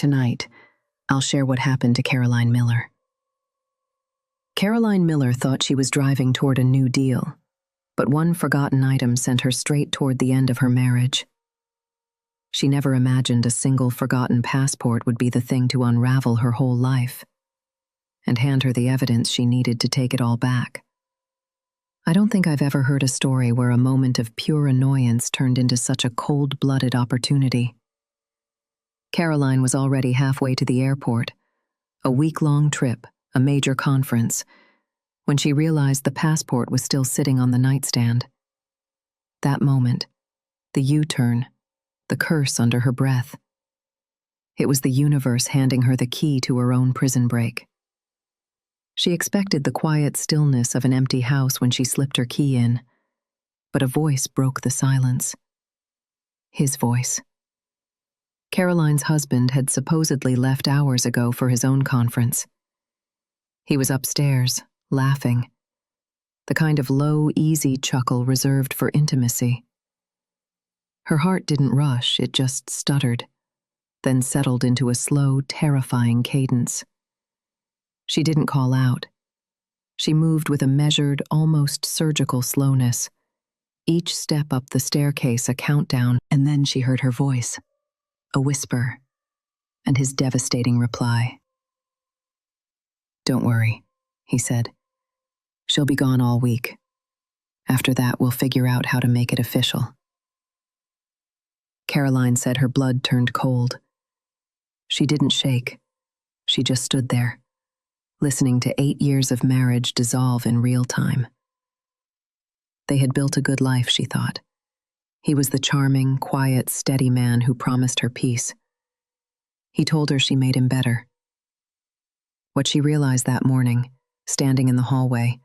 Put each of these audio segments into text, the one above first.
Tonight, I'll share what happened to Caroline Miller. Caroline Miller thought she was driving toward a new deal, but one forgotten item sent her straight toward the end of her marriage. She never imagined a single forgotten passport would be the thing to unravel her whole life and hand her the evidence she needed to take it all back. I don't think I've ever heard a story where a moment of pure annoyance turned into such a cold-blooded opportunity. Caroline was already halfway to the airport, a week-long trip, a major conference, when she realized the passport was still sitting on the nightstand. That moment, the U-turn, the curse under her breath. It was the universe handing her the key to her own prison break. She expected the quiet stillness of an empty house when she slipped her key in, but a voice broke the silence. His voice. Caroline's husband had supposedly left hours ago for his own conference. He was upstairs, laughing, the kind of low, easy chuckle reserved for intimacy. Her heart didn't rush, it just stuttered, then settled into a slow, terrifying cadence. She didn't call out. She moved with a measured, almost surgical slowness, each step up the staircase a countdown, and then she heard her voice, a whisper, and his devastating reply. "Don't worry," he said. "She'll be gone all week. After that, we'll figure out how to make it official." Caroline said her blood turned cold. She didn't shake. She just stood there, listening to 8 years of marriage dissolve in real time. They had built a good life, she thought. He was the charming, quiet, steady man who promised her peace. He told her she made him better. What she realized that morning, standing in the hallway,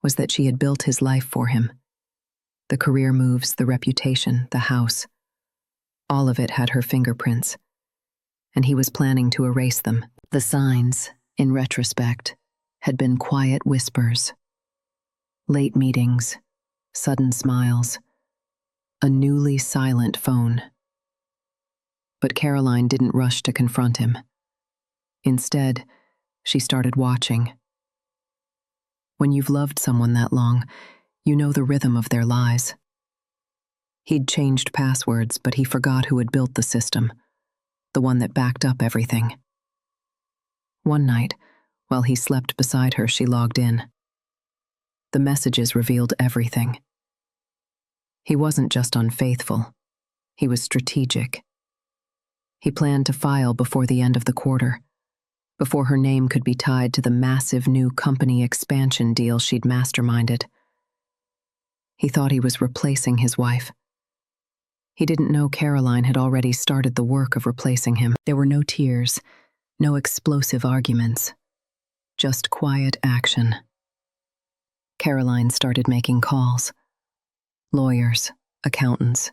was that she had built his life for him. The career moves, the reputation, the house. All of it had her fingerprints, and he was planning to erase them. The signs, in retrospect, had been quiet whispers, late meetings, sudden smiles, a newly silent phone. But Caroline didn't rush to confront him. Instead, she started watching. When you've loved someone that long, you know the rhythm of their lies. He'd changed passwords, but he forgot who had built the system, the one that backed up everything. One night, while he slept beside her, she logged in. The messages revealed everything. He wasn't just unfaithful, he was strategic. He planned to file before the end of the quarter, before her name could be tied to the massive new company expansion deal she'd masterminded. He thought he was replacing his wife. He didn't know Caroline had already started the work of replacing him. There were no tears, no explosive arguments, just quiet action. Caroline started making calls. Lawyers, accountants,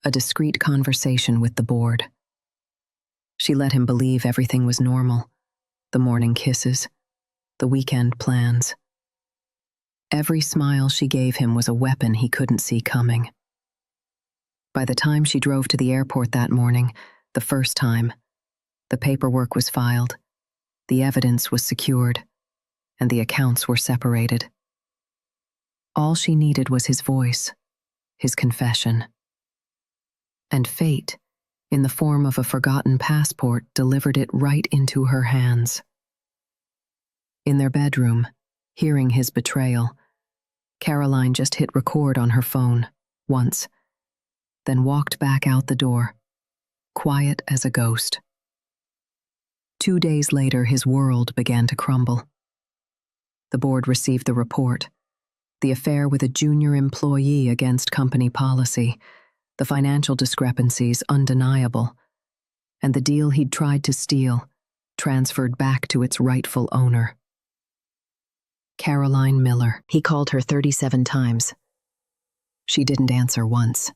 a discreet conversation with the board. She let him believe everything was normal, the morning kisses, the weekend plans. Every smile she gave him was a weapon he couldn't see coming. By the time she drove to the airport that morning, the first time, the paperwork was filed, the evidence was secured, and the accounts were separated. All she needed was his voice, his confession. And fate, in the form of a forgotten passport, delivered it right into her hands. In their bedroom, hearing his betrayal, Caroline just hit record on her phone, once, then walked back out the door, quiet as a ghost. 2 days later, his world began to crumble. The board received the report, the affair with a junior employee against company policy, the financial discrepancies undeniable, and the deal he'd tried to steal, transferred back to its rightful owner. Caroline Miller. He called her 37 times. She didn't answer once.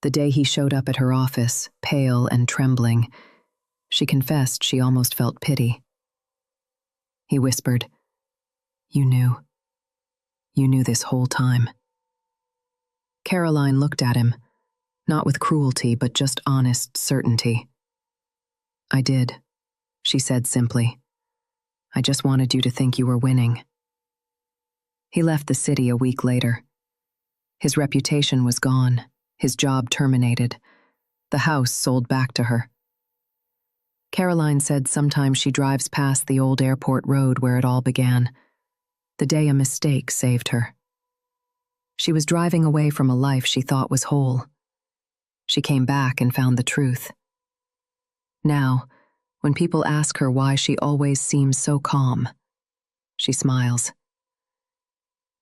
The day he showed up at her office, pale and trembling, she confessed she almost felt pity. He whispered, "You knew. You knew this whole time." Caroline looked at him, not with cruelty but just honest certainty. I did, she said simply. I just wanted you to think you were winning. He left the city a week later. His reputation was gone, his job terminated, the house sold back to her. Caroline said sometimes she drives past the old airport road where it all began, the day a mistake saved her. She was driving away from a life she thought was whole. She came back and found the truth. Now, when people ask her why she always seems so calm, she smiles.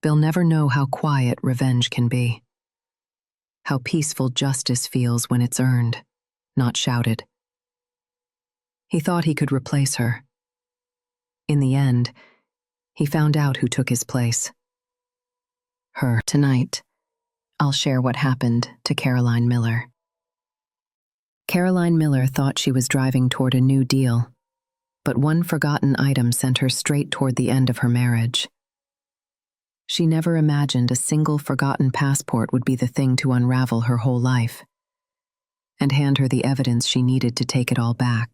They'll never know how quiet revenge can be, how peaceful justice feels when it's earned, not shouted. He thought he could replace her. In the end, he found out who took his place. Her. Tonight, I'll share what happened to Caroline Miller. Caroline Miller thought she was driving toward a new deal, but one forgotten item sent her straight toward the end of her marriage. She never imagined a single forgotten passport would be the thing to unravel her whole life and hand her the evidence she needed to take it all back.